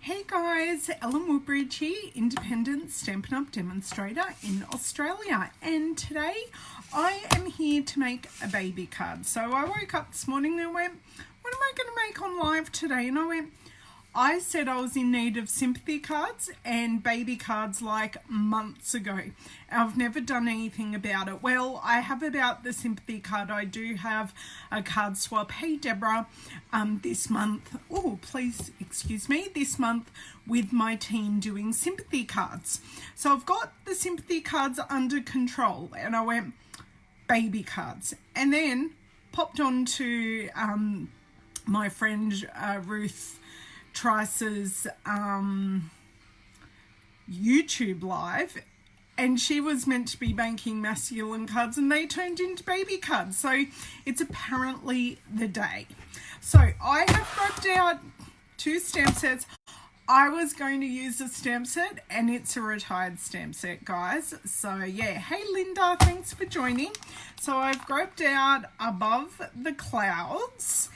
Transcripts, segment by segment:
Hey guys, Ellen Woodbridge here, independent Stampin' Up! Demonstrator in Australia, and today I am here to make a baby card. So I woke up this morning and went, what am I going to make on live today? And I said I was in need of sympathy cards and baby cards like months ago. I've never done anything about it. Well, I have about the sympathy card. I do have a card swap. Hey Deborah, this month, oh please excuse me, this month with my team doing sympathy cards. So I've got the sympathy cards under control and I went baby cards, and then popped on to my friend Ruth Trice's YouTube live, and she was meant to be making masculine cards and they turned into baby cards, so it's apparently the day. So I have grabbed out 2 stamp sets. I was going to use a stamp set and it's a retired stamp set, guys. So yeah, hey Linda, thanks for joining. So I've grabbed out Above the Clouds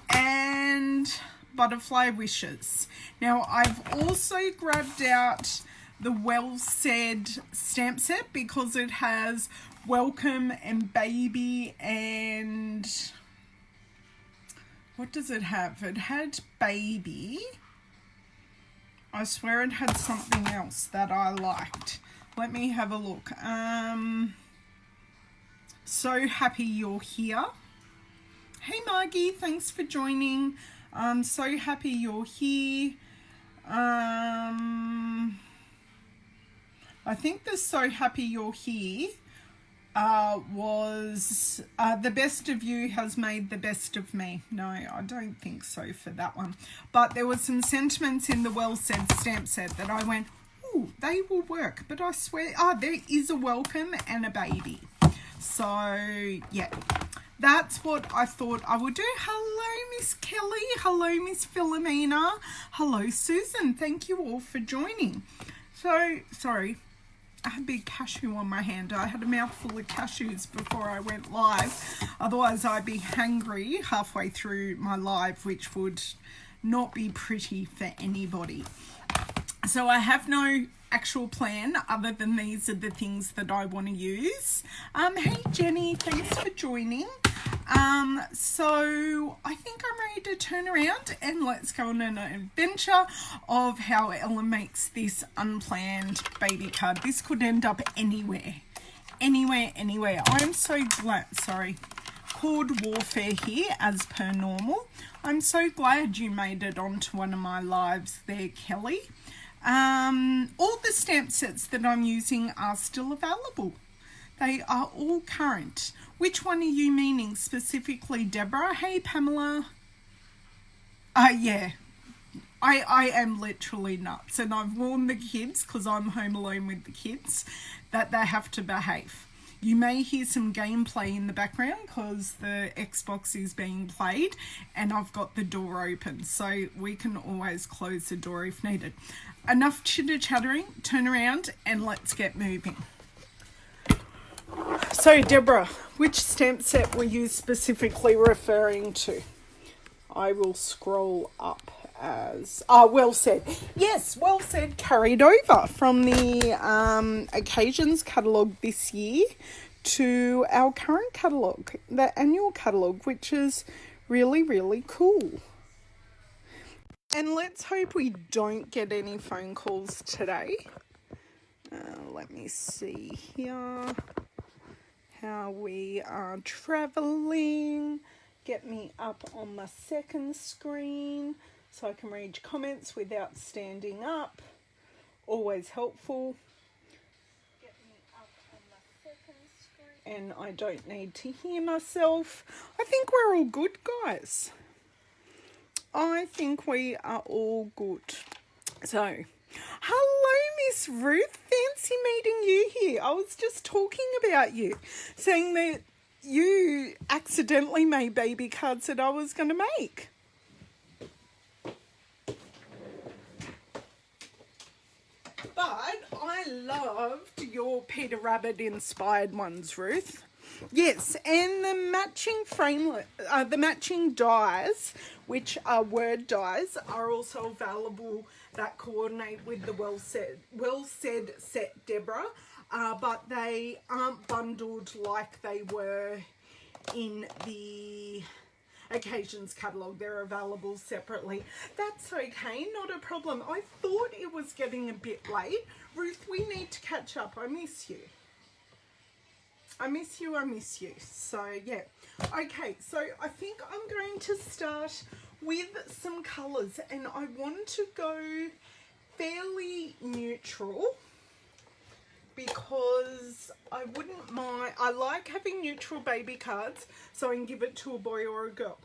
and Butterfly Wishes. Now I've also grabbed out the Well Said stamp set because it has welcome and baby, and what does it have? It had baby. I swear it had something else that I liked. Let me have a look. So happy you're here. Hey Margie, thanks for joining. I'm so happy you're here. I think the So Happy You're Here was The Best of You Has Made the Best of Me. No, I don't think so for that one. But there were some sentiments in the Well Said stamp set that I went, ooh, they will work. But I swear, there is a welcome and a baby. So, yeah. That's what I thought I would do. Hello, Miss Kelly. Hello, Miss Philomena. Hello, Susan. Thank you all for joining. So, sorry, I had a big cashew on my hand. I had a mouthful of cashews before I went live. Otherwise, I'd be hangry halfway through my live, which would not be pretty for anybody. So I have no actual plan other than these are the things that I want to use. Hey Jenny, thanks for joining. So I think I'm ready to turn around and let's go on an adventure of how Ellen makes this unplanned baby card. This could end up anywhere. I'm so glad, sorry, Horde Warfare here as per normal. I'm so glad you made it onto one of my lives there, Kelly. All the stamp sets that I'm using are still available. They are all current. Which one are you meaning specifically, Deborah? Hey, Pamela. Yeah. I am literally nuts. And I've warned the kids, because I'm home alone with the kids, that they have to behave. You may hear some gameplay in the background because the Xbox is being played and I've got the door open, so we can always close the door if needed. Enough chitter-chattering, turn around and let's get moving. So Deborah, which stamp set were you specifically referring to? I will scroll up as, Well Said. Yes, Well Said carried over from the Occasions catalogue this year to our current catalogue, the annual catalogue, which is really, really cool. And let's hope we don't get any phone calls today. Let me see here how we are traveling. Get me up on my second screen so I can read comments without standing up. Always helpful. Get me up on my second screen. And I don't need to hear myself. I think we're all good, guys. I think we are all good. So, hello, Miss Ruth. Fancy meeting you here. I was just talking about you, saying that you accidentally made baby cards that I was going to make. But I loved your Peter Rabbit inspired ones, Ruth. Yes, and the matching framelit, the matching dies, which are word dies, are also available that coordinate with the Well Said set, Deborah, but they aren't bundled like they were in the Occasions catalogue. They're available separately. That's okay, not a problem. I thought it was getting a bit late. Ruth, we need to catch up. I miss you. I miss you, I miss you. So, yeah. Okay, so I think I'm going to start with some colours, and I want to go fairly neutral because I wouldn't mind. I like having neutral baby cards, so I can give it to a boy or a girl.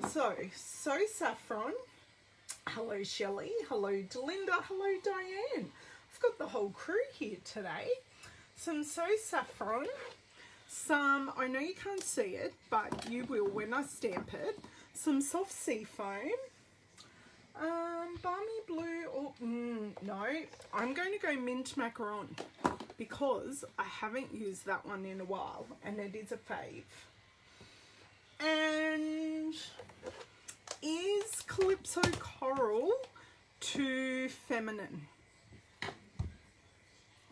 So Saffron. Hello, Shelley. Hello, Delinda. Hello, Diane. I've got the whole crew here today. Some Saffron. Some, I know you can't see it, but you will when I stamp it. Some soft sea foam. Balmy blue, or no, I'm going to go mint macaron because I haven't used that one in a while and it is a fave. And is Calypso Coral too feminine?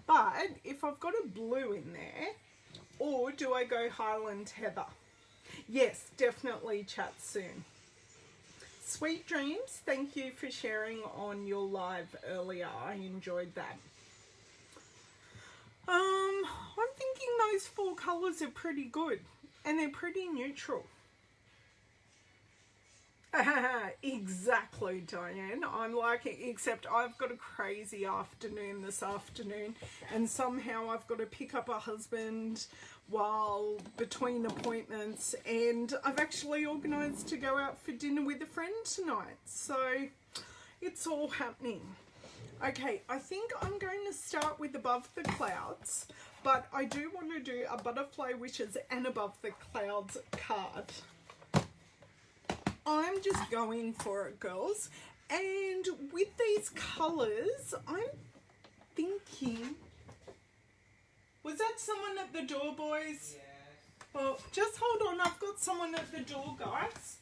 But if I've got a blue in there, or do I go Highland Heather? Yes, definitely chat soon. Sweet dreams, thank you for sharing on your live earlier. I enjoyed that. I'm thinking those 4 colours are pretty good and they're pretty neutral. Exactly, Diane. I'm liking, except I've got a crazy afternoon this afternoon, and somehow I've got to pick up a husband while between appointments, and I've actually organised to go out for dinner with a friend tonight. So it's all happening. Okay, I think I'm going to start with Above the Clouds, but I do want to do a Butterfly Wishes and Above the Clouds card. I'm just going for it, girls. And with these colours, I'm thinking... Was that someone at the door, boys? Yes. Well, just hold on. I've got someone at the door, guys.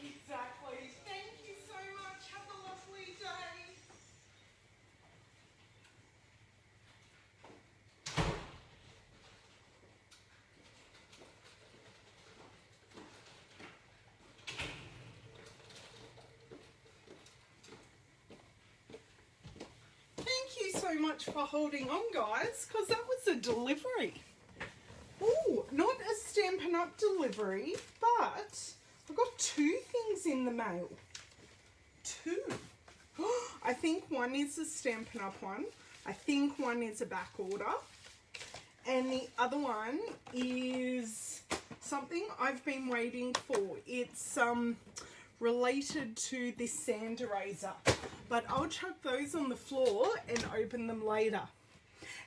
Exactly. Thank you so much. Have a lovely day. Thank you so much for holding on, guys, because that was a delivery. Oh, not a Stampin' Up delivery, but I've got 2 things in the mail. 2. I think one is a Stampin' Up one. I think one is a back order. And the other one is something I've been waiting for. It's related to this sand eraser. But I'll chuck those on the floor and open them later.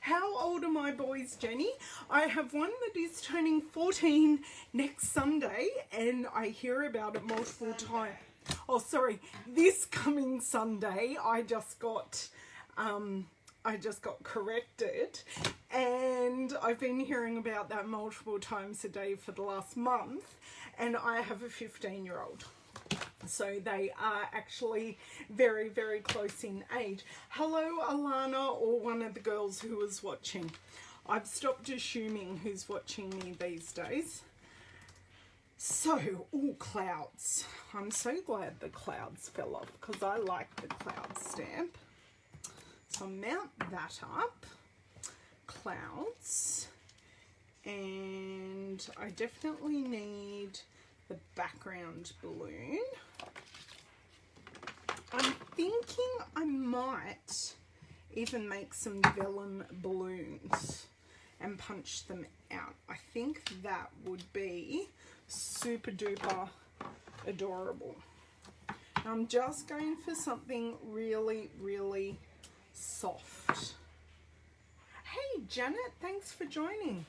How old are my boys, Jenny? I have one that is turning 14 next Sunday, and I hear about it multiple times. Oh, sorry, this coming Sunday. I just got corrected, and I've been hearing about that multiple times a day for the last month, and I have a 15-year-old. So they are actually very, very close in age. Hello, Alana, or one of the girls who was watching. I've stopped assuming who's watching me these days. So, all clouds. I'm so glad the clouds fell off because I like the cloud stamp. So I'll mount that up. Clouds. And I definitely need the background balloon. I'm thinking I might even make some vellum balloons and punch them out. I think that would be super duper adorable. I'm just going for something really, really soft. Hey Janet, thanks for joining.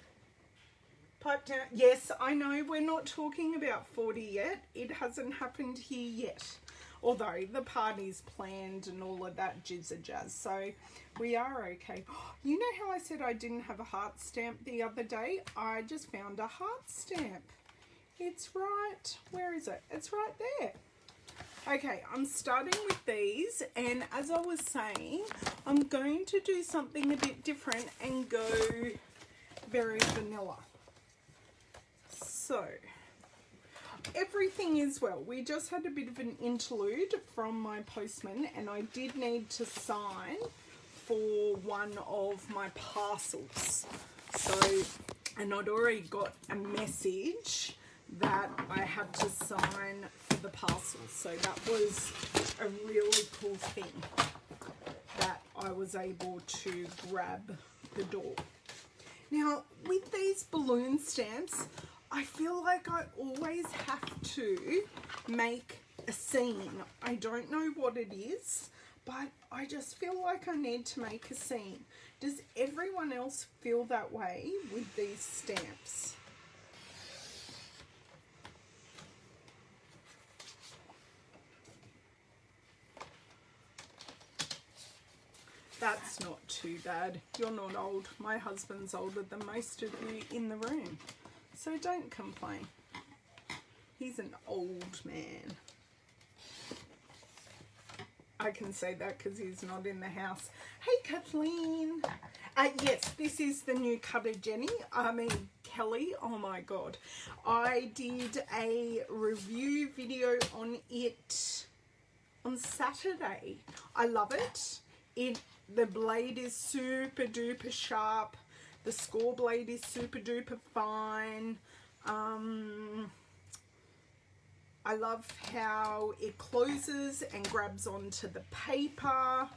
Pipe down. Yes, I know we're not talking about 40 yet. It hasn't happened here yet. Although the party's planned and all of that jizz jazz. So we are okay. You know how I said I didn't have a heart stamp the other day? I just found a heart stamp. It's right, where is it? It's right there. Okay, I'm starting with these, and as I was saying, I'm going to do something a bit different and go very vanilla. So, everything is well. We just had a bit of an interlude from my postman, and I did need to sign for one of my parcels. So, and I'd already got a message that I had to sign for the parcel. So that was a really cool thing that I was able to grab the door. Now, with these balloon stamps, I feel like I always have to make a scene. I don't know what it is, but I just feel like I need to make a scene. Does everyone else feel that way with these stamps? That's not too bad. You're not old. My husband's older than most of you in the room. So don't complain. He's an old man. I can say that because he's not in the house. Hey, Kathleen. Yes, this is the new cutter, Kelly. Oh my God. I did a review video on it on Saturday. I love it. The blade is super duper sharp. The score blade is super duper fine. I love how it closes and grabs onto the paper.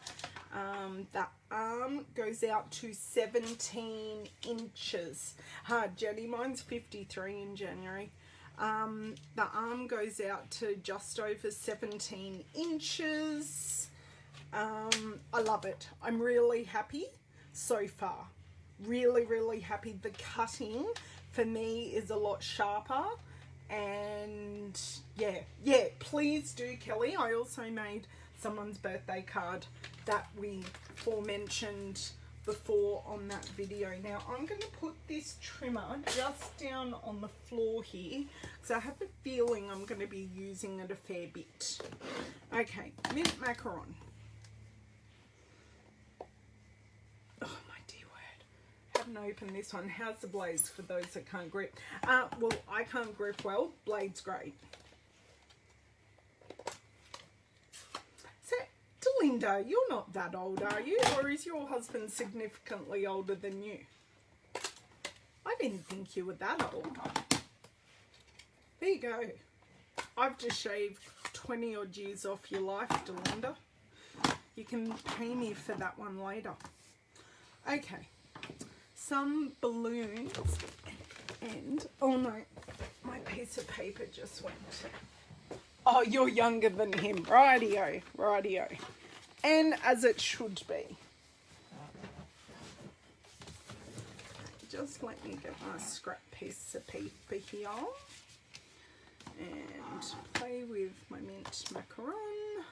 The arm goes out to 17 inches. Jenny, mine's 53 in January. The arm goes out to just over 17 inches. I love it. I'm really happy so far. Really, really happy. The cutting for me is a lot sharper. And yeah, please do, Kelly. I also made someone's birthday card that we aforementioned before on that video. Now I'm going to put this trimmer just down on the floor here because I have a feeling I'm going to be using it a fair bit. Okay, mint macaron. Oh my dear word, haven't opened this one. How's the blades for those that can't grip? Well, I can't grip well. Blade's great. So, Delinda, you're not that old, are you? Or is your husband significantly older than you? I didn't think you were that old. There you go. I've just shaved 20 odd years off your life, Delinda. You can pay me for that one later. Okay, some balloons and, oh no, my piece of paper just went. Oh, you're younger than him. Rightio, rightio. And as it should be. Just let me get my scrap piece of paper here and play with my mint macaron.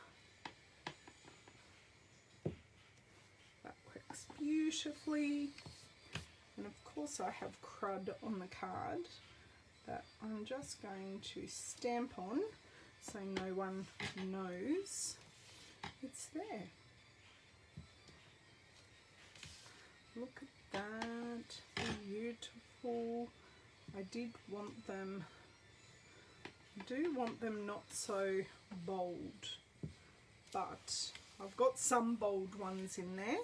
That works beautifully. And of course I have crud on the card that I'm just going to stamp on. so no one knows it's there. Look at that, beautiful. I do want them not so bold, but I've got some bold ones in there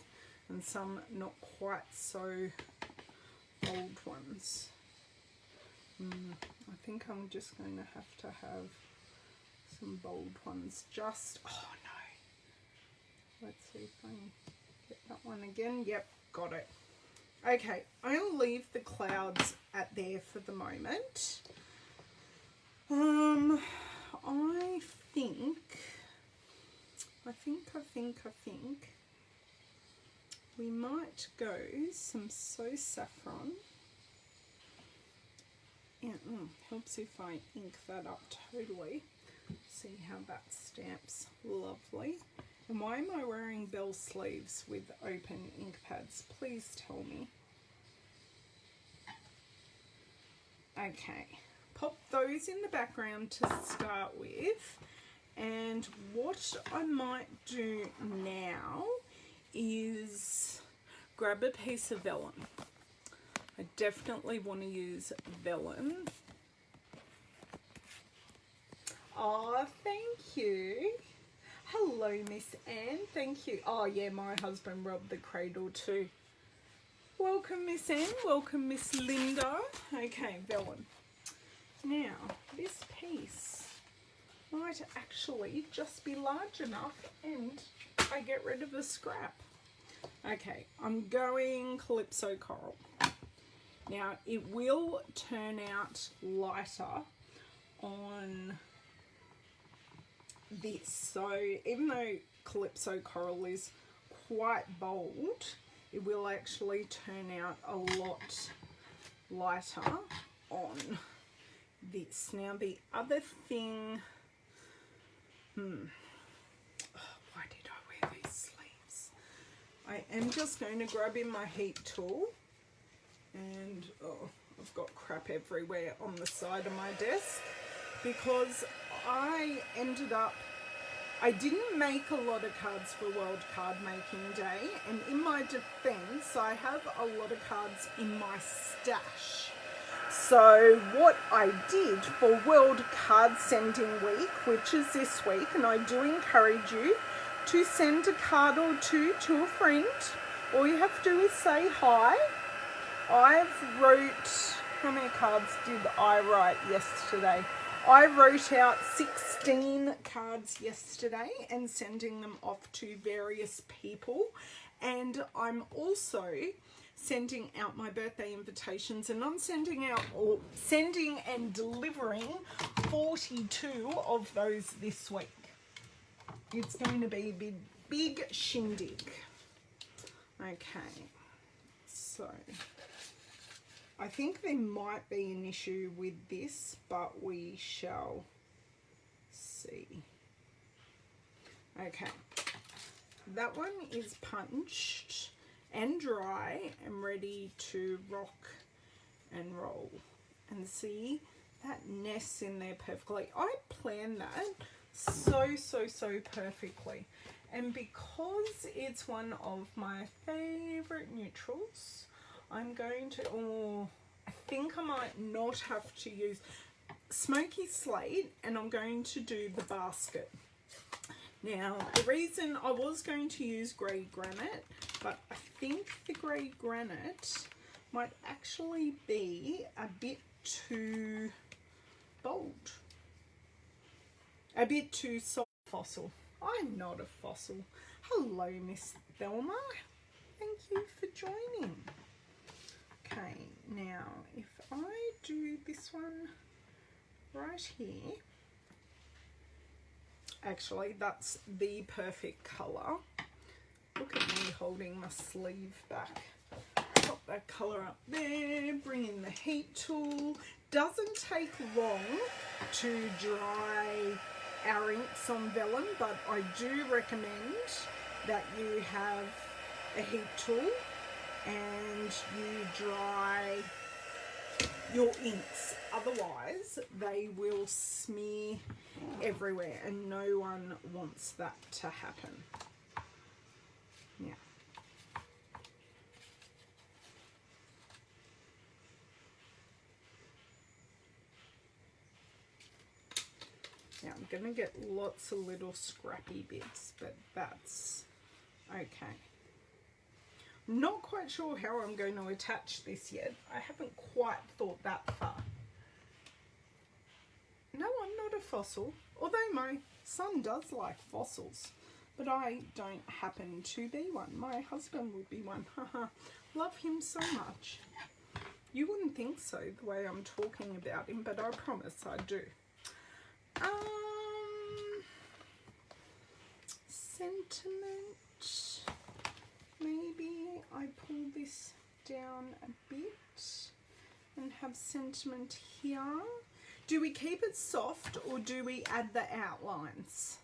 and some not quite so bold ones. I think I'm just going to have some bold ones. Just, oh no. Let's see if I can get that one again. Yep, got it. Okay, I'll leave the clouds at there for the moment. I think we might go some So Saffron. Yeah, helps if I ink that up totally. See how that stamps lovely. And why am I wearing bell sleeves with open ink pads? Please tell me. Okay, pop those in the background to start with. And what I might do now is grab a piece of vellum. I definitely want to use vellum. Oh, thank you. Hello, Miss Anne. Thank you. Oh, yeah, my husband robbed the cradle too. Welcome, Miss Anne. Welcome, Miss Linda. Okay, vellum. Now, this piece might actually just be large enough and I get rid of the scrap. Okay, I'm going Calypso Coral. Now, it will turn out lighter on this. So, even though Calypso Coral is quite bold, it will actually turn out a lot lighter on this. Now, the other thing... why did I wear these sleeves? I am just going to grab in my heat tool. And I've got crap everywhere on the side of my desk because I didn't make a lot of cards for World Card Making Day, and in my defense I have a lot of cards in my stash. So what I did for World Card Sending Week, which is this week, and I do encourage you to send a card or two to a friend. All you have to do is say hi. How many cards did I write yesterday? I wrote out 16 cards yesterday and sending them off to various people. And I'm also sending out my birthday invitations, and I'm sending and delivering 42 of those this week. It's going to be a big shindig. Okay, so I think there might be an issue with this, but we shall see. Okay, that one is punched and dry and ready to rock and roll. And see, that nests in there perfectly. I planned that so perfectly. And because it's one of my favorite neutrals, I'm going to, I think I might not have to use Smoky Slate, and I'm going to do the basket. Now, the reason I was going to use grey granite, but I think the grey granite might actually be a bit too bold. A bit too soft. Fossil. I'm not a fossil. Hello, Miss Thelma. Thank you for joining. Okay, now if I do this one right here, actually that's the perfect colour. Look at me holding my sleeve back. Pop that colour up there, bring in the heat tool. Doesn't take long to dry our inks on vellum, but I do recommend that you have a heat tool and you dry your inks. Otherwise, they will smear everywhere, and no one wants that to happen. Yeah. Now I'm going to get lots of little scrappy bits, but that's okay. Not quite sure how I'm going to attach this yet. I haven't quite thought that far. No, I'm not a fossil, although my son does like fossils, but I don't happen to be one. My husband would be one. Haha, love him so much. You wouldn't think so the way I'm talking about him, but I promise I do. Sentiment. Maybe I pull this down a bit and have sentiment here. Do we keep it soft or do we add the outlines?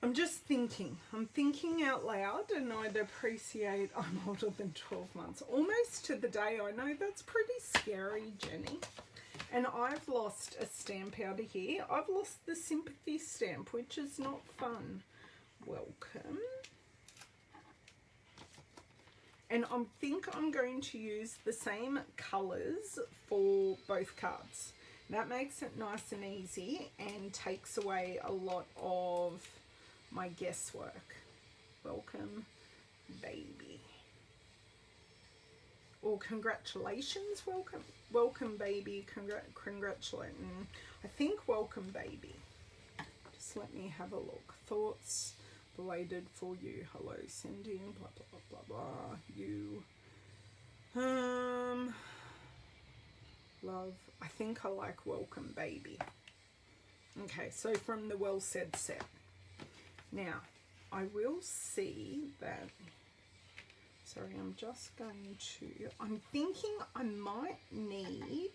I'm just thinking. I'm thinking out loud, and I'd appreciate I'm older than 12 months. Almost to the day. I know that's pretty scary, Jenny. And I've lost a stamp out of here. I've lost the sympathy stamp, which is not fun. Welcome. And I think I'm going to use the same colours for both cards. That makes it nice and easy and takes away a lot of my guesswork. Welcome, baby. Or congratulations, welcome baby, congratulating. I think welcome baby. Just let me have a look. Thoughts belated for you. Hello, sending, blah, blah, blah, blah, you. Love. I think I like welcome baby. Okay, so from the Well Said set. Now, I will see that. Sorry, I'm just going to, I'm thinking I might need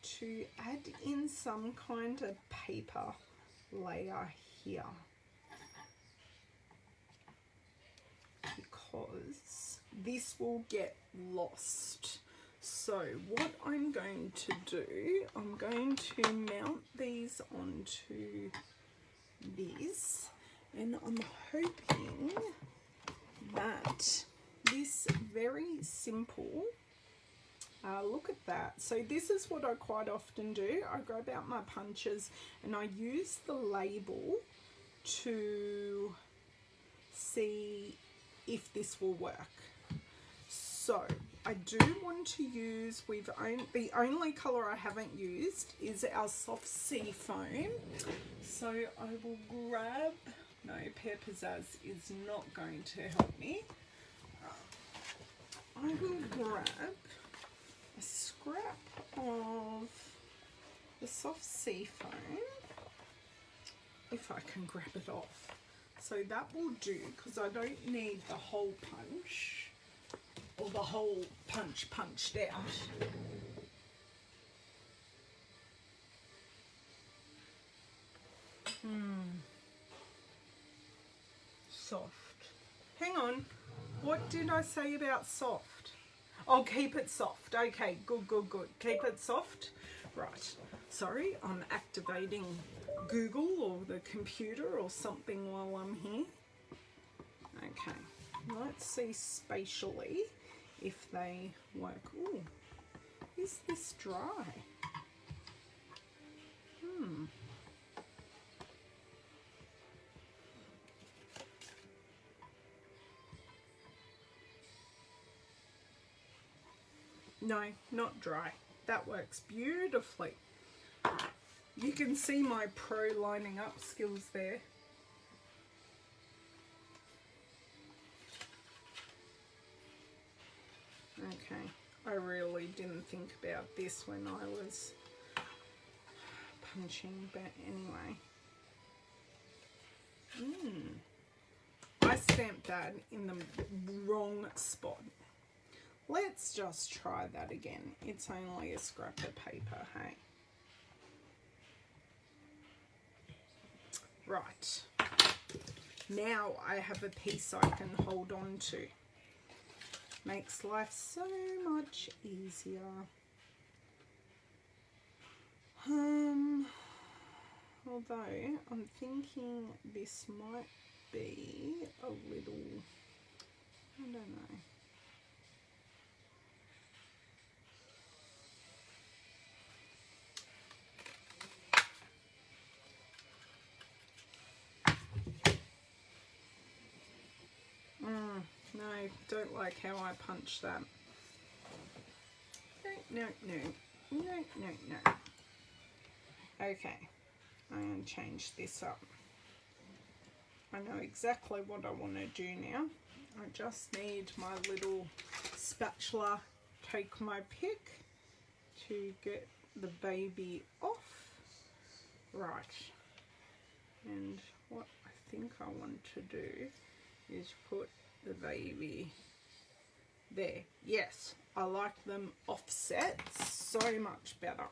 to add in some kind of paper layer here, because this will get lost. So what I'm going to do, I'm going to mount these onto this, and I'm hoping that this very simple, look at that. So this is what I quite often do. I grab out my punches and I use the label to see if this will work. So I do want to use, the only colour I haven't used is our soft sea foam. So I will grab, no, Pear Pizzazz is not going to help me. I will grab a scrap of the soft sea foam, if I can grab it off. So that will do, because I don't need the whole punch, or the whole punch punched out. Soft. Hang on. What did I say about soft? Oh, keep it soft. Okay, good, good, good. Keep it soft. Right. Sorry, I'm activating Google or the computer or something while I'm here. Okay. Let's see spatially if they work. Ooh, is this dry? No, not dry. That works beautifully. You can see my pro lining up skills there. Okay, I really didn't think about this when I was punching, but anyway. I stamped that in the wrong spot. Let's just try that again. It's only a scrap of paper, hey? Right. Now I have a piece I can hold on to. Makes life so much easier. Although I'm thinking this might be a little, I don't know. No, don't like how I punch that. No. Okay, I'm going to change this up. I know exactly what I want to do now. I just need my little spatula, take my pick to get the baby off. Right, and what I think I want to do is put the baby there. Yes, I like them offset so much better.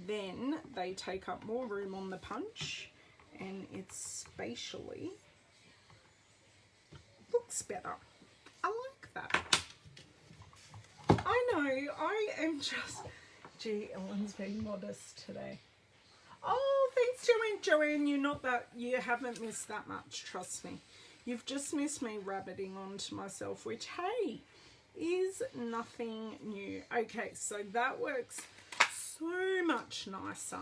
Then they take up more room on the punch and it spatially looks better. I like that. I know, I am just, gee, Ellen's being modest today. Oh, thanks, Joanne. You haven't missed that much, trust me. You've just missed me rabbiting onto myself, which, hey, is nothing new. Okay, so that works so much nicer.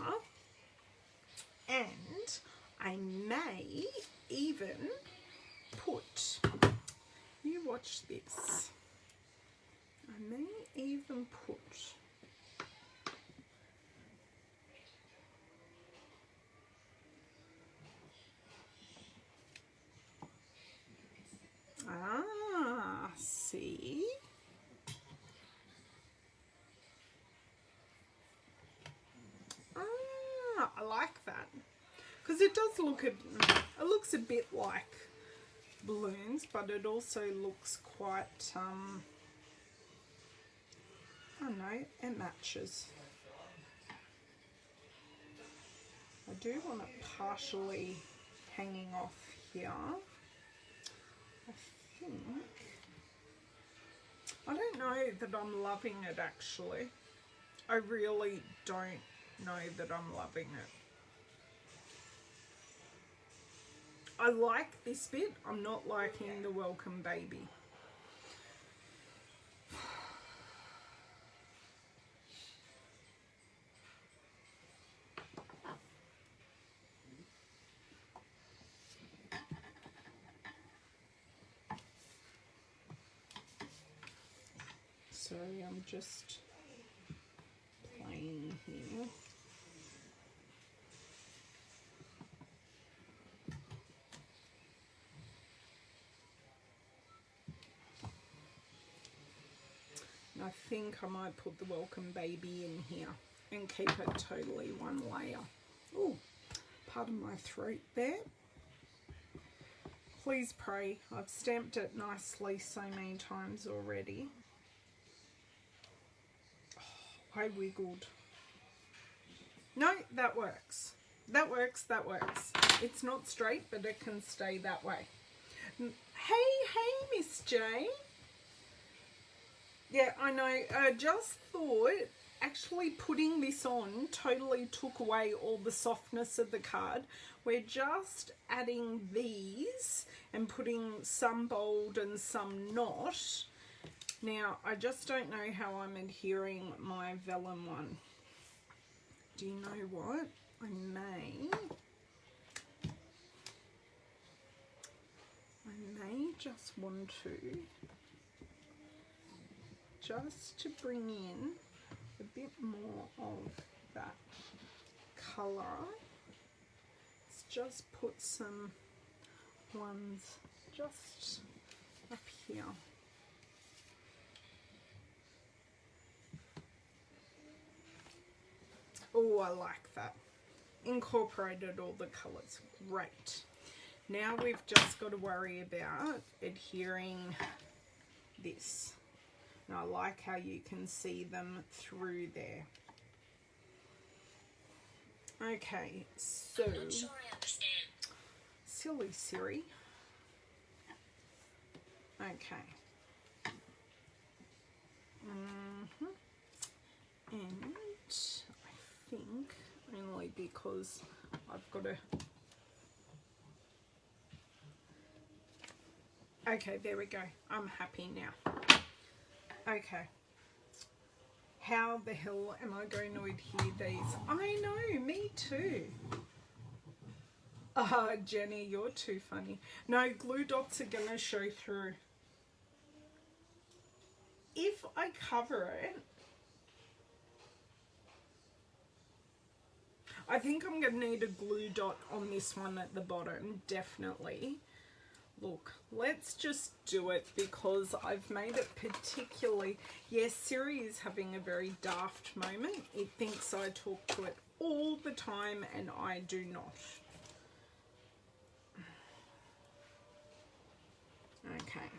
And I may even put, you watch this, I may even put see? I like that. Because it does look, it looks a bit like balloons, but it also looks quite, I don't know, it matches. I do want it partially hanging off here. I think, I don't know that I'm loving it actually. I really don't know that I'm loving it. I like this bit, I'm not liking the welcome baby. Sorry, I'm just playing here. I think I might put the welcome baby in here and keep it totally one layer. Oh, pardon my throat there. Please pray. I've stamped it nicely so many times already. Oh, I wiggled. No, that works. That works. It's not straight, but it can stay that way. Hey, Miss J. Yeah, I know. I just thought actually putting this on totally took away all the softness of the card. We're just adding these and putting some bold and some not. Now, I just don't know how I'm adhering my vellum one. Do you know what? I may just want to bring in a bit more of that colour. Let's just put some ones just up here. Oh, I like that. Incorporated all the colours. Great. Now we've just got to worry about adhering this. And I like how you can see them through there. Okay, so I'm not sure I understand. Silly Siri. Okay. because I've got to... Okay, there we go. I'm happy now. Okay. How the hell am I going to adhere these? I know, me too. Jenny, you're too funny. No, glue dots are going to show through. If I cover it, I think I'm going to need a glue dot on this one at the bottom, definitely. Look, let's just do it because I've made it particularly... Yes, Siri is having a very daft moment. It thinks I talk to it all the time and I do not. Okay.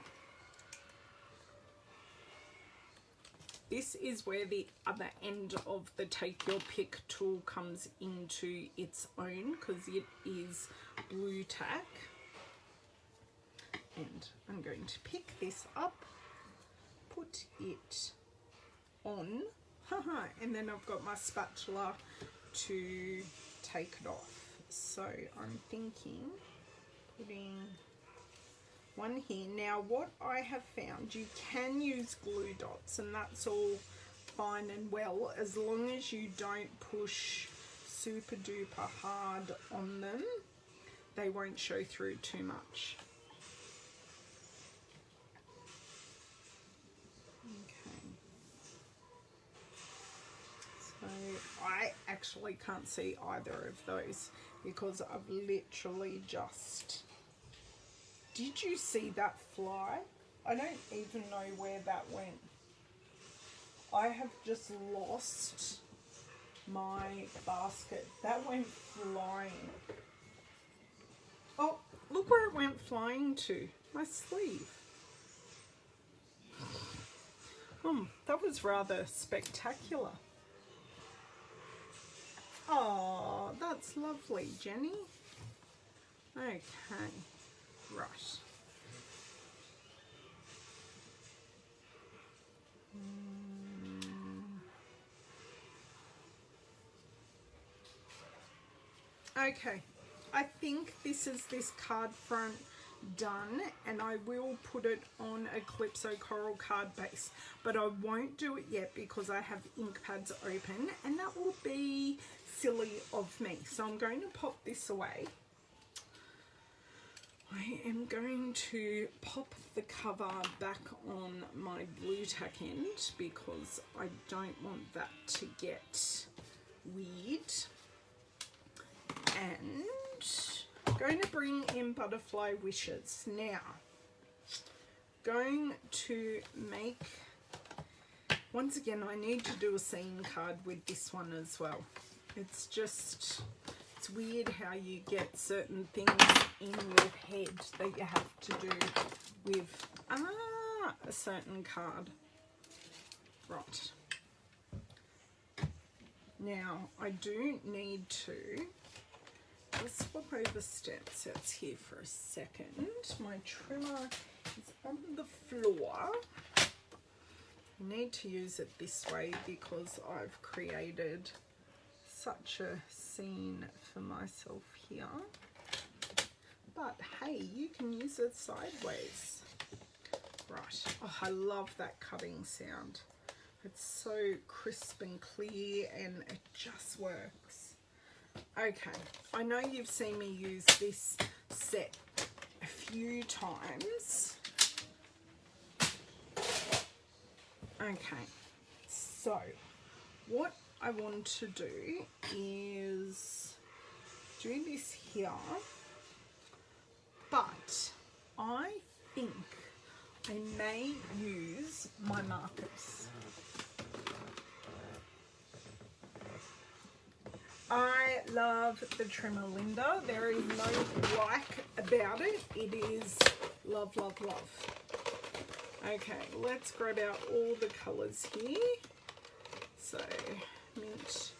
This is where the other end of the take your pick tool comes into its own because it is blue tack. And I'm going to pick this up, put it on, and then I've got my spatula to take it off. So I'm thinking putting one here. Now what I have found, you can use glue dots and that's all fine and well as long as you don't push super duper hard on them. They won't show through too much. I actually can't see either of those because I've literally just... Did you see that fly? I don't even know where that went. I have just lost my basket. That went flying. Oh, look where it went flying to. My sleeve. That was rather spectacular. Oh, that's lovely, Jenny. Okay, right. Okay, I think this is this card front done, and I will put it on a Calypso Coral card base, but I won't do it yet because I have ink pads open and that will be silly of me. So I'm going to pop this away. I am going to pop the cover back on my blue tack end because I don't want that to get weird. And I'm going to bring in Butterfly Wishes. Now, going to make, once again, I need to do a scene card with this one as well. It's just, it's weird how you get certain things in your head that you have to do with a certain card. Right. Now, I do need to just swap over stamp sets here for a second. My trimmer is on the floor. I need to use it this way because I've created such a scene for myself here. But hey, you can use it sideways. Right. Oh, I love that cutting sound. It's so crisp and clear and it just works. Okay, I know you've seen me use this set a few times. Okay, so what I want to do is do this here, but I think I may use my markers. I love the trimmer, Linda. There is no like about it. It is love, love, love. Okay, let's grab out all the colours here. So, mint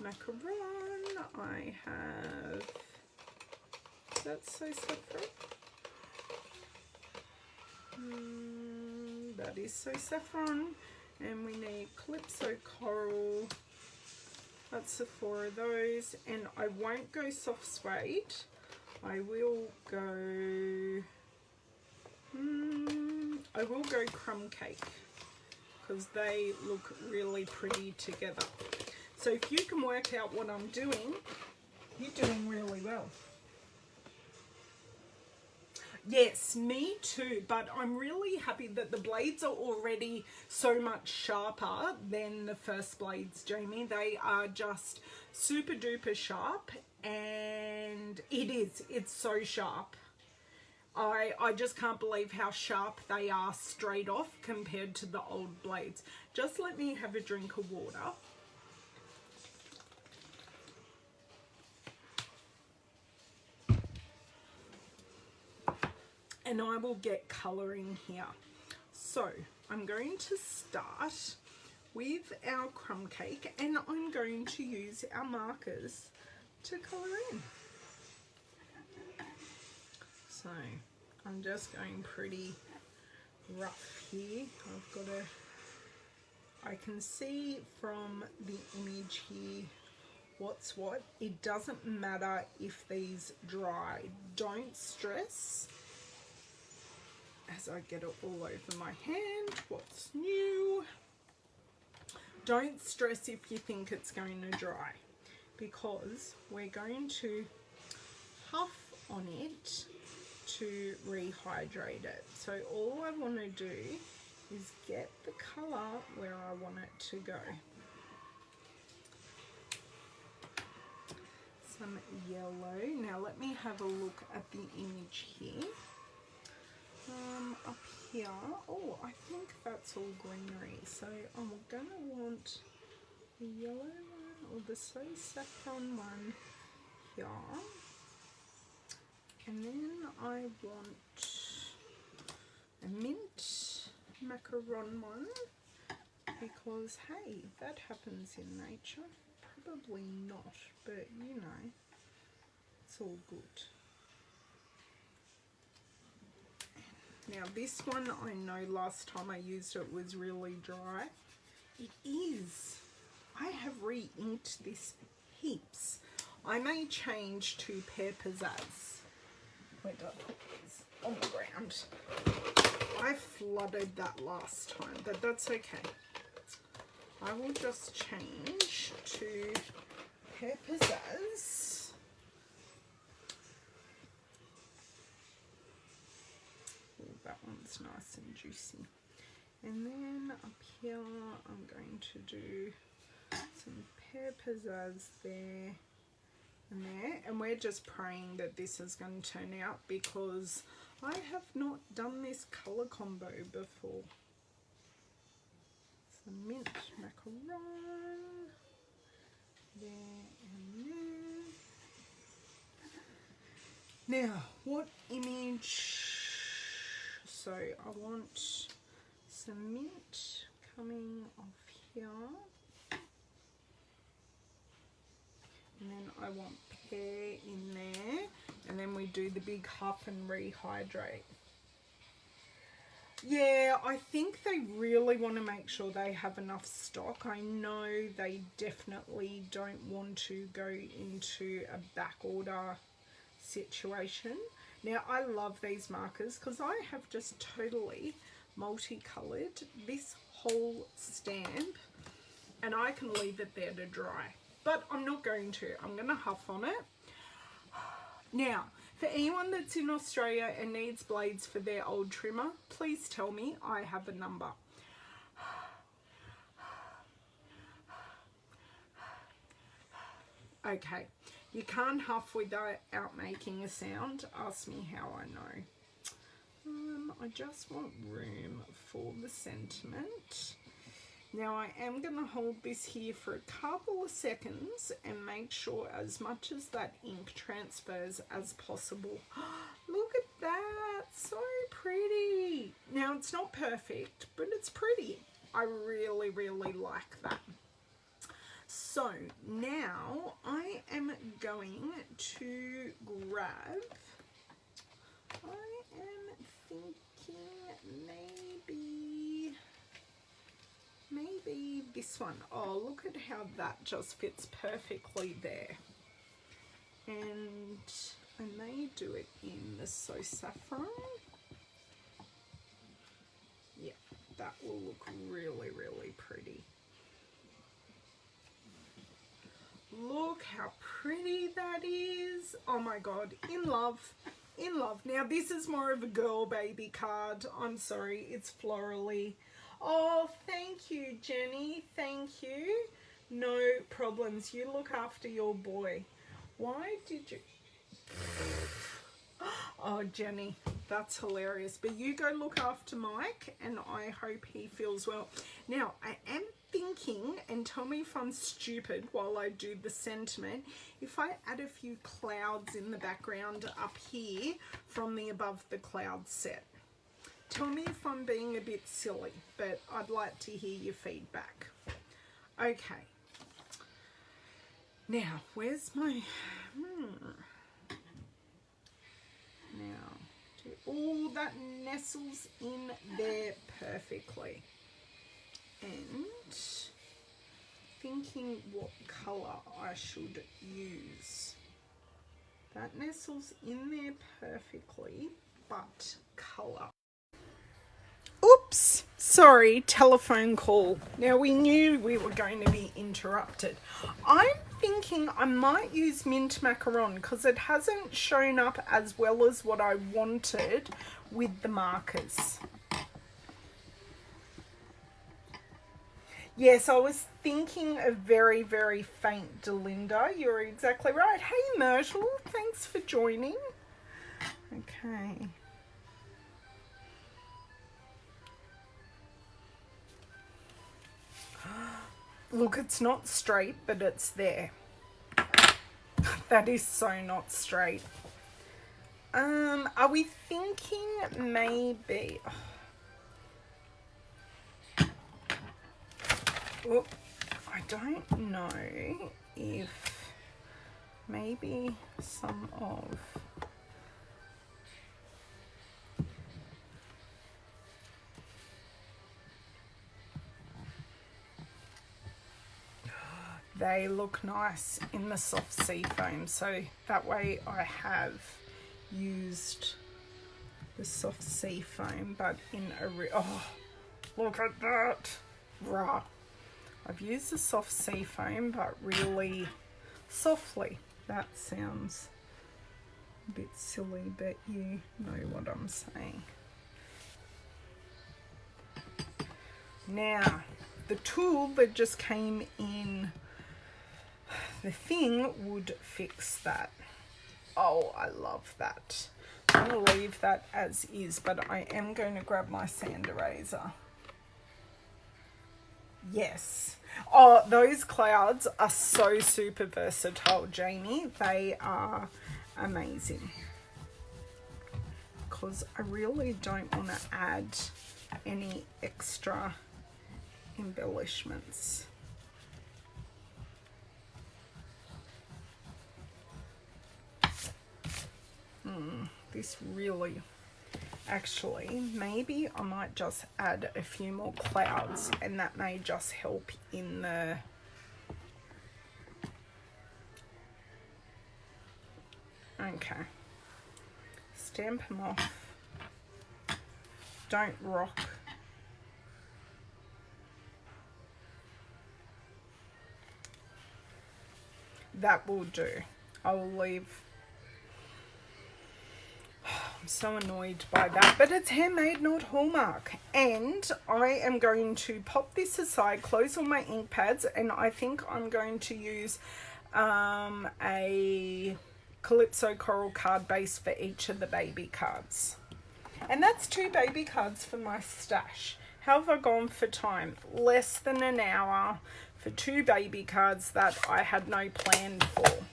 macaron. I have, that's so saffron. That is so saffron. And we need Calypso Coral. That's the 4 of those, and I won't go soft suede. I will go crumb cake because they look really pretty together. So if you can work out what I'm doing, you're doing really well. Yes, me too, but I'm really happy that the blades are already so much sharper than the first blades, Jamie. They are just super duper sharp, and it's so sharp. I just can't believe how sharp they are straight off compared to the old blades. Just let me have a drink of water. And I will get colouring here. So I'm going to start with our crumb cake, and I'm going to use our markers to colour in. So I'm just going pretty rough here. I can see from the image here what's what. It doesn't matter if these dry. Don't stress. As I get it all over my hand, what's new? Don't stress if you think it's going to dry, because we're going to huff on it to rehydrate it. So all I want to do is get the colour where I want it to go. Some yellow. Now let me have a look at the image here. Up here, oh, I think that's all greenery, so I'm gonna want the yellow one or the so saffron one here, and then I want a mint macaron one, because hey, that happens in nature. Probably not, but you know, it's all good. Now this one, I know last time I used it was really dry. It is. I have re-inked this heaps. I may change to Pear Pizzazz. Where did I put these? On the ground. I flooded that last time, but that's okay. I will just change to Pear Pizzazz. That one's nice and juicy. And then up here I'm going to do some Pear Pizzazz there and there, and we're just praying that this is going to turn out, because I have not done this colour combo before. Some mint macaron there and there. Now what image? So I want some mint coming off here, and then I want pear in there, and then we do the big huff and rehydrate. Yeah, I think they really want to make sure they have enough stock. I know they definitely don't want to go into a back order situation. Now, I love these markers because I have just totally multicolored this whole stamp, and I can leave it there to dry. But I'm not going to. I'm going to huff on it. Now, for anyone that's in Australia and needs blades for their old trimmer, please tell me. I have a number. Okay. You can't huff without making a sound. Ask me how I know. I just want room for the sentiment. Now I am going to hold this here for a couple of seconds and make sure as much as that ink transfers as possible. Look at that, so pretty. Now it's not perfect, but it's pretty. I really, really like that. So now I am going to grab, I am thinking maybe this one. Oh, look at how that just fits perfectly there. And I may do it in the So Saffron. Yeah, that will look really, really pretty. Look how pretty that is. Oh my God, in love, in love. Now this is more of a girl baby card. I'm sorry, it's florally. Oh, thank you, Jenny, thank you. No problems, you look after your boy. Why did you... Oh, Jenny, that's hilarious. But you go look after Mike, and I hope he feels well. Now, I am thinking, and tell me if I'm stupid while I do the sentiment, if I add a few clouds in the background up here from the Above the Clouds set. Tell me if I'm being a bit silly, but I'd like to hear your feedback. Okay. Now, where's my... Now, oh, that nestles in there perfectly. And thinking what colour I should use. That nestles in there perfectly, but colour. Oops, sorry, telephone call. Now we knew we were going to be interrupted. I'm thinking I might use mint macaron because it hasn't shown up as well as what I wanted with the markers. Yes, I was thinking of very, very faint Delinda. You're exactly right. Hey, Myrtle, thanks for joining. Okay. Look, it's not straight, but it's there. That is so not straight. Are we thinking maybe... Well, I don't know if maybe some of... They look nice in the soft sea foam, so that way I have used the soft sea foam, but in a... Oh, look at that! Rah. I've used the soft sea foam, but really softly. That sounds a bit silly, but you know what I'm saying. Now, the tool that just came in the thing would fix that. Oh, I love that. I'm going to leave that as is, but I am going to grab my sand eraser. Yes. Oh, those clouds are so super versatile, Jamie. They are amazing. Because I really don't want to add any extra embellishments. This really... Actually, maybe I might just add a few more clouds, and that may just help in the... Okay. Stamp them off. Don't rock. That will do. I will leave... I'm so annoyed by that, but it's handmade, not Hallmark. And I am going to pop this aside, close all my ink pads, and I think I'm going to use a Calypso Coral card base for each of the baby cards. And that's 2 baby cards for my stash. How have I gone for time? Less than an hour for 2 baby cards that I had no plan for.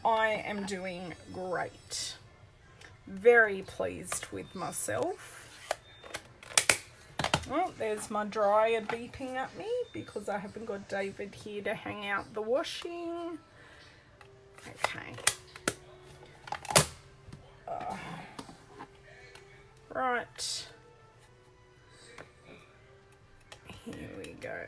I am doing great. Very pleased with myself. Well, there's my dryer beeping at me because I haven't got David here to hang out the washing. Okay. Right. Here we go.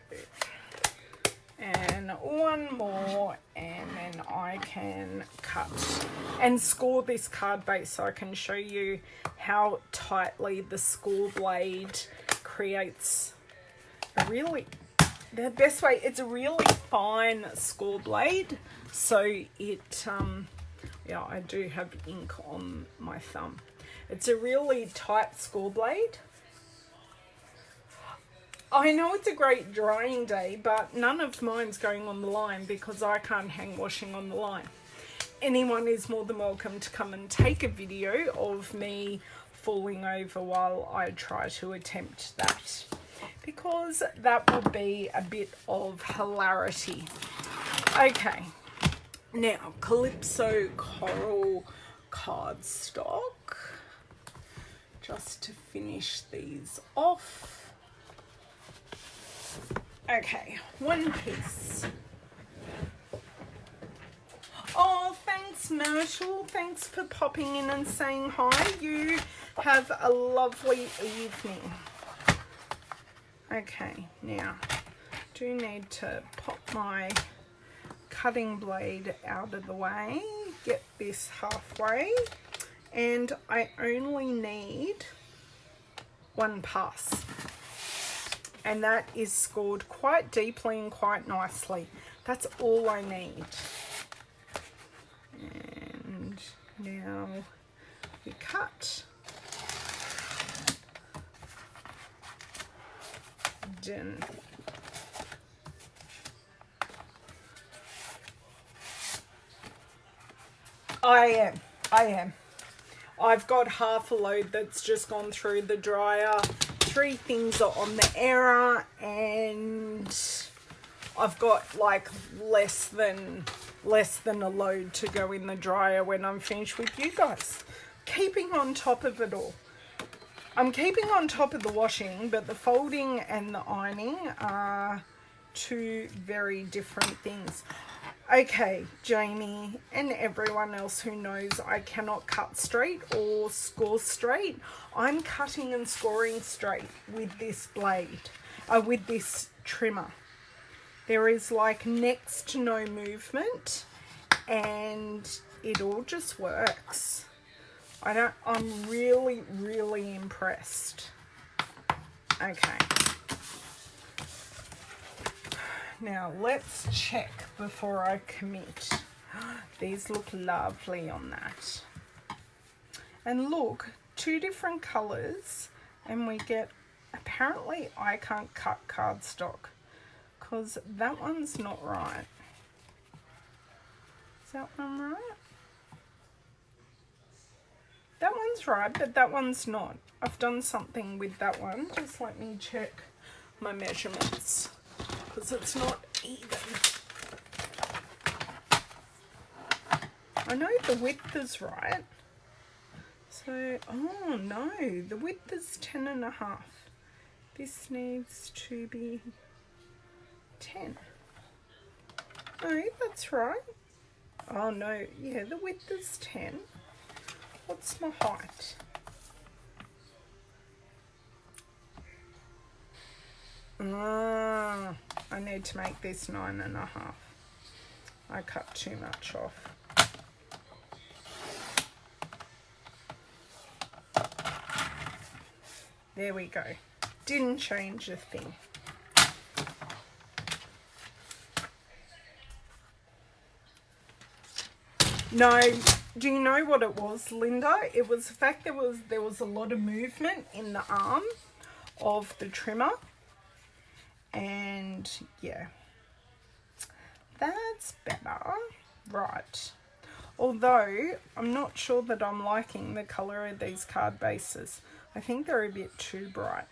And one more, and then I can cut and score this card base so I can show you how tightly the score blade creates the best way. It's a really fine score blade, so it yeah, I do have ink on my thumb. It's a really tight score blade. I know it's a great drying day, but none of mine's going on the line because I can't hang washing on the line. Anyone is more than welcome to come and take a video of me falling over while I try to attempt that, because that would be a bit of hilarity. Okay, now Calypso Coral cardstock, just to finish these off. Okay, one piece. Oh, thanks Myrtle. Thanks for popping in and saying hi. You have a lovely evening. Okay, now do need to pop my cutting blade out of the way, get this halfway, and I only need one pass. And that is scored quite deeply and quite nicely. That's all I need. And now we cut. Done. I am. I've got half a load that's just gone through the dryer. 3 things are on the error, and I've got like less than a load to go in the dryer when I'm finished with you guys. Keeping on top of it all. I'm keeping on top of the washing, but the folding and the ironing are 2 very different things. Okay, Jamie and everyone else who knows I cannot cut straight or score straight. I'm cutting and scoring straight with this blade, with this trimmer. There is like next to no movement, and it all just works. I'm really, really impressed. Okay. Now let's check before I commit. These look lovely on that. And look, 2 different colours, and we get, apparently I can't cut cardstock because that one's not right. Is that one right? That one's right, but that one's not. I've done something with that one. Just let me check my measurements, because it's not even. I know the width is right. So, oh no, the width is 10.5. This needs to be 10. No, that's right. Oh no, yeah, the width is 10. What's my height? I need to make this 9.5. I cut too much off. There we go. Didn't change a thing. No, do you know what it was, Linda? It was the fact there was a lot of movement in the arm of the trimmer. And yeah, that's better. Right. Although I'm not sure that I'm liking the colour of these card bases. I think they're a bit too bright.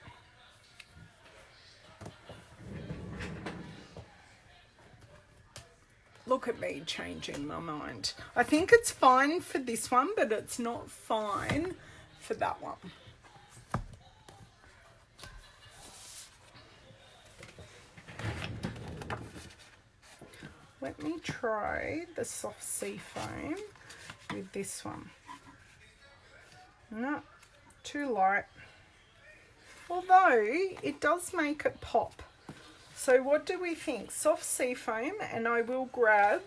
Look at me changing my mind. I think it's fine for this one, but it's not fine for that one. Let me try the soft sea foam with this one. No, too light. Although it does make it pop. So what do we think? Soft sea foam, and I will grab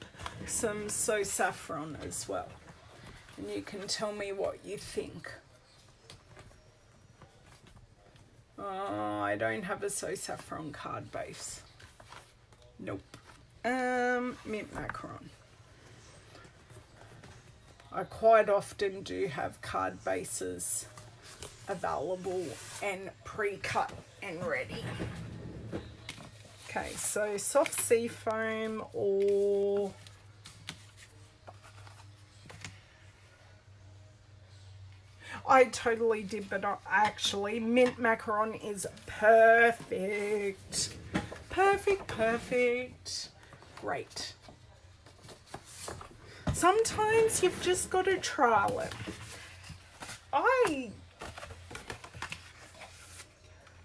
some So Saffron as well. And you can tell me what you think. Oh, I don't have a So Saffron card base. Nope. Mint macaron. I quite often do have card bases available and pre-cut and ready. Okay, so soft sea foam or I totally did, but actually mint macaron is perfect. Perfect, perfect. Great. Sometimes you've just got to trial it.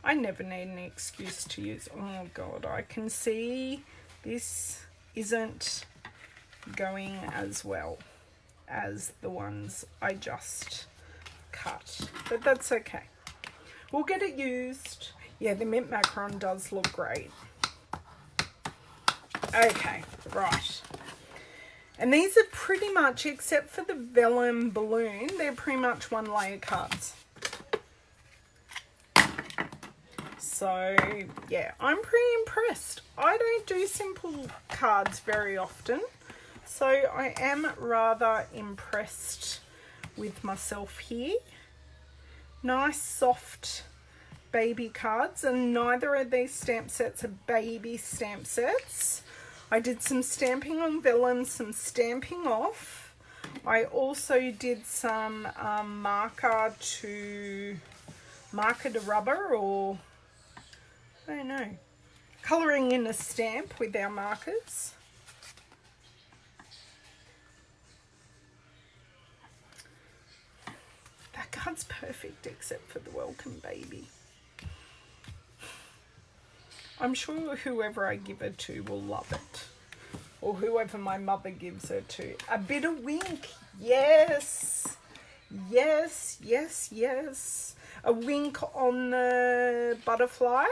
I never need an excuse to use. Oh God, I can see this isn't going as well as the ones I just cut, but that's okay. We'll get it used. Yeah, the mint macaron does look great. Okay, right. And these are pretty much, except for the vellum balloon, they're pretty much one layer cards. So, yeah, I'm pretty impressed. I don't do simple cards very often, so I am rather impressed with myself here. Nice, soft baby cards, and neither of these stamp sets are baby stamp sets. I did some stamping on vellum, some stamping off. I also did some marker to rubber, or I don't know, colouring in a stamp with our markers. That card's perfect except for the welcome baby. I'm sure whoever I give it to will love it. Or whoever my mother gives her to. A bit of wink. Yes. Yes, yes, yes. A wink on the butterfly.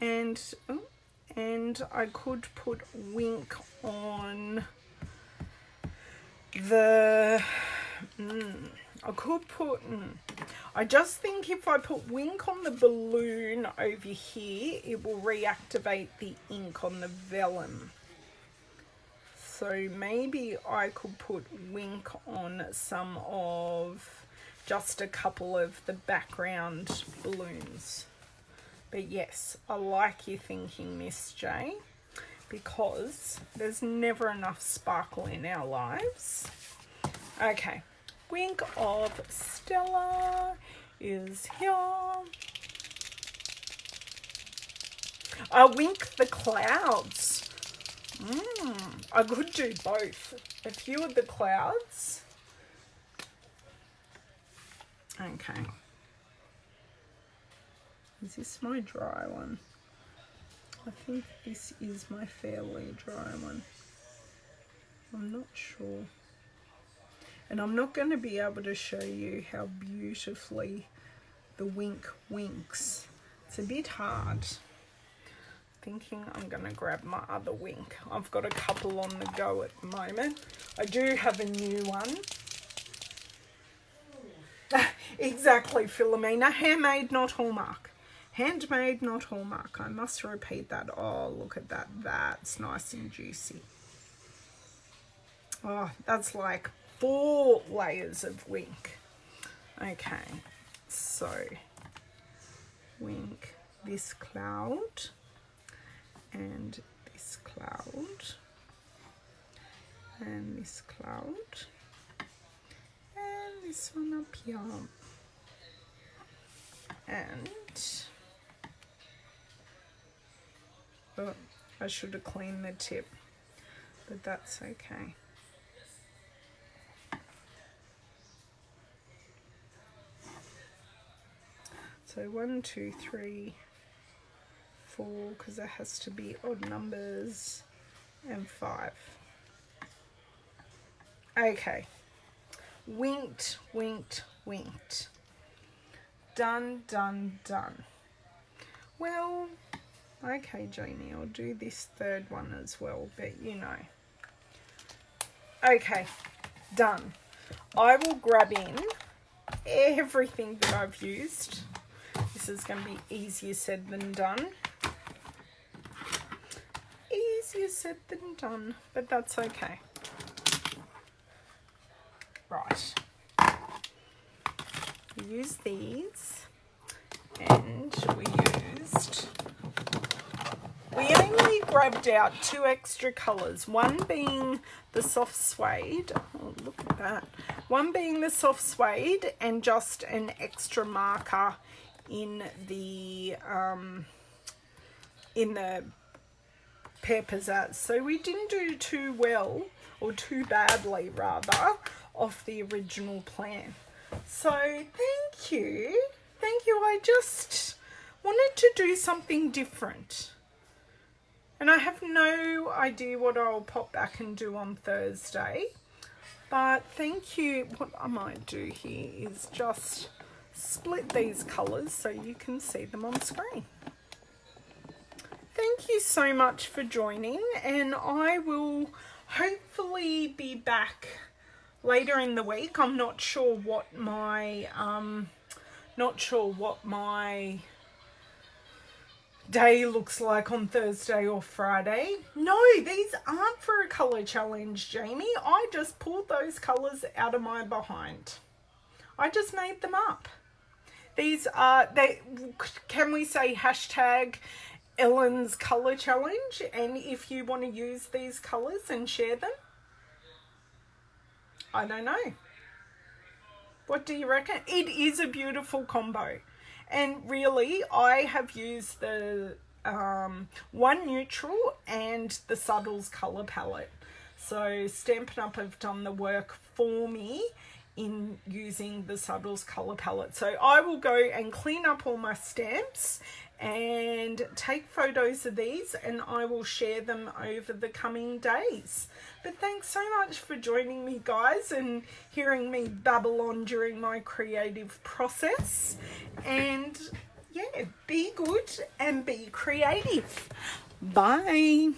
And I could put wink on the... I just think if I put wink on the balloon over here, it will reactivate the ink on the vellum. So maybe I could put wink on some of, just a couple of the background balloons. But yes, I like your thinking, Miss J, because there's never enough sparkle in our lives. Okay. Wink of Stella is here. Wink the clouds. I could do both. A few of the clouds. Okay. Is this my dry one? I think this is my fairly dry one. I'm not sure. And I'm not going to be able to show you how beautifully the wink winks. It's a bit hard. Thinking I'm going to grab my other wink. I've got a couple on the go at the moment. I do have a new one. Exactly, Philomena. Handmade, not Hallmark. Handmade, not Hallmark. I must repeat that. Oh, look at that. That's nice and juicy. Oh, that's like 4 layers of wink. Okay, so wink this cloud and this cloud and this cloud and this one up here, and oh, I should have cleaned the tip, but that's okay. So 1, 2, 3, 4, because it has to be odd numbers, and 5. Okay. Winked, winked, winked. Done, done, done. Well, Okay, Jamie, I'll do this third one as well, but you know. Okay, done. I will grab in everything that I've used. This is going to be easier said than done. Easier said than done, but that's okay. Right. We use these, and we only grabbed out 2 extra colours, one being the soft suede. Oh, look at that. One being the soft suede and just an extra marker in the Pear Pizzazz. So we didn't do too well, or too badly rather, off the original plan. So thank you. Thank you. I just wanted to do something different. And I have no idea what I'll pop back and do on Thursday. But thank you. What I might do here is just split these colours so you can see them on screen. Thank you so much for joining, and I will hopefully be back later in the week. I'm not sure what my day looks like on Thursday or Friday. No, these aren't for a colour challenge, Jamie. I just pulled those colours out of my behind. I just made them up. These are, can we say hashtag Ellen's colour challenge? And if you want to use these colours and share them, I don't know. What do you reckon? It is a beautiful combo. And really, I have used the one neutral and the Subtles colour palette. So Stampin' Up have done the work for me in using the Subtles colour palette. So I will go and clean up all my stamps and take photos of these, and I will share them over the coming days. But thanks so much for joining me, guys, and hearing me babble on during my creative process. And yeah, be good and be creative. Bye.